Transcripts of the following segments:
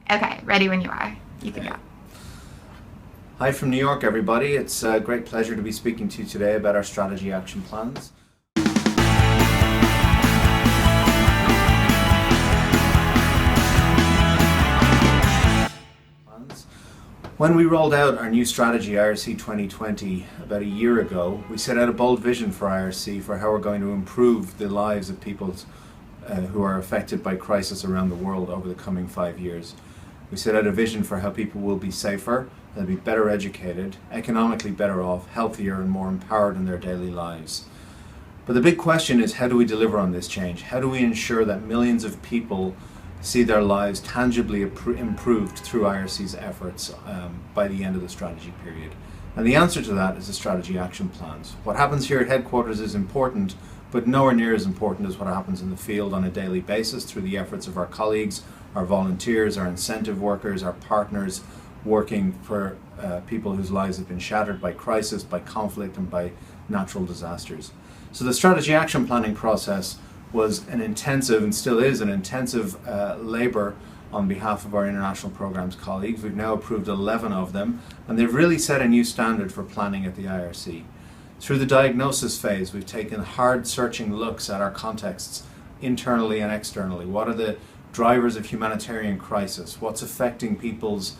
Okay, ready when you are. You can go. Hi from New York, everybody. It's a great pleasure to be speaking to you today about our strategy action plans. When we rolled out our new strategy, IRC 2020, about a year ago, we set out a bold vision for IRC for how we're going to improve the lives of people who are affected by crisis around the world over the coming 5 years. We set out a vision for how people will be safer, they'll be better educated, economically better off, healthier and more empowered in their daily lives. But the big question is, how do we deliver on this change? How do we ensure that millions of people see their lives tangibly improved through IRC's efforts by the end of the strategy period? And the answer to that is the strategy action plans. What happens here at headquarters is important, but nowhere near as important as what happens in the field on a daily basis through the efforts of our colleagues, our volunteers, our incentive workers, our partners working for people whose lives have been shattered by crisis, by conflict and by natural disasters. So the strategy action planning process was an intensive, and still is an intensive labour on behalf of our international programs colleagues. We've now approved 11 of them, and they've really set a new standard for planning at the IRC. Through the diagnosis phase, we've taken hard searching looks at our contexts, internally and externally. What are the drivers of humanitarian crisis? What's affecting people's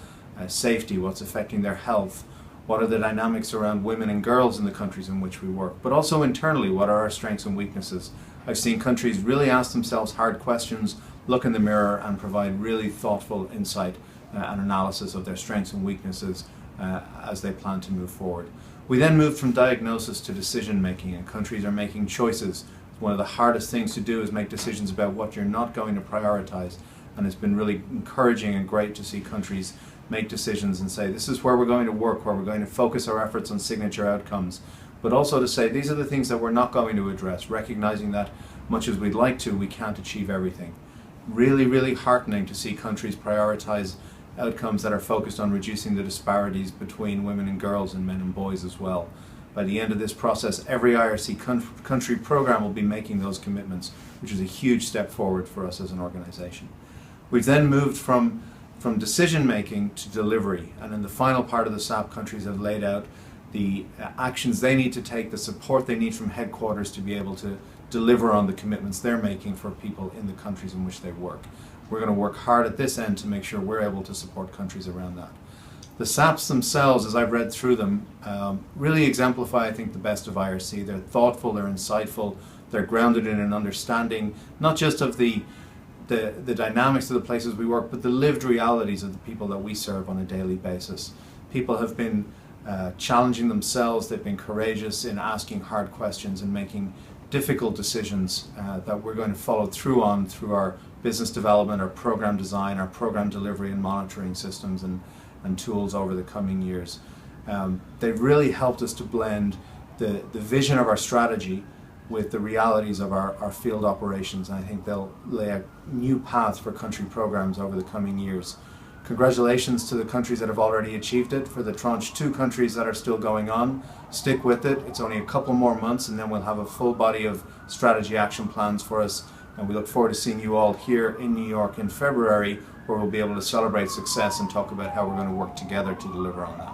safety? What's affecting their health? What are the dynamics around women and girls in the countries in which we work? But also internally, what are our strengths and weaknesses? I've seen countries really ask themselves hard questions, look in the mirror and provide really thoughtful insight and analysis of their strengths and weaknesses as they plan to move forward. We then moved from diagnosis to decision making, and countries are making choices. One of the hardest things to do is make decisions about what you're not going to prioritize, and it's been really encouraging and great to see countries make decisions and say, this is where we're going to work, where we're going to focus our efforts on signature outcomes, but also to say these are the things that we're not going to address, recognizing that much as we'd like to, we can't achieve everything. Really, really heartening to see countries prioritize outcomes that are focused on reducing the disparities between women and girls and men and boys as well. By the end of this process, every IRC country program will be making those commitments, which is a huge step forward for us as an organization. We've then moved from decision making to delivery, and in the final part of the SAP, countries have laid out the actions they need to take, the support they need from headquarters to be able to deliver on the commitments they're making for people in the countries in which they work. We're going to work hard at this end to make sure we're able to support countries around that. The SAPs themselves, as I've read through them, really exemplify, I think, the best of IRC. They're thoughtful, they're insightful, they're grounded in an understanding, not just of the dynamics of the places we work, but the lived realities of the people that we serve on a daily basis. People have been challenging themselves, they've been courageous in asking hard questions and making difficult decisions that we're going to follow through on through our business development, our program design, our program delivery and monitoring systems and tools over the coming years. They've really helped us to blend the vision of our strategy with the realities of our field operations, and I think they'll lay a new path for country programs over the coming years. Congratulations to the countries that have already achieved it. For the Tranche 2 countries that are still going on, stick with it. It's only a couple more months and then we'll have a full body of strategy action plans for us, and we look forward to seeing you all here in New York in February, where we'll be able to celebrate success and talk about how we're going to work together to deliver on that.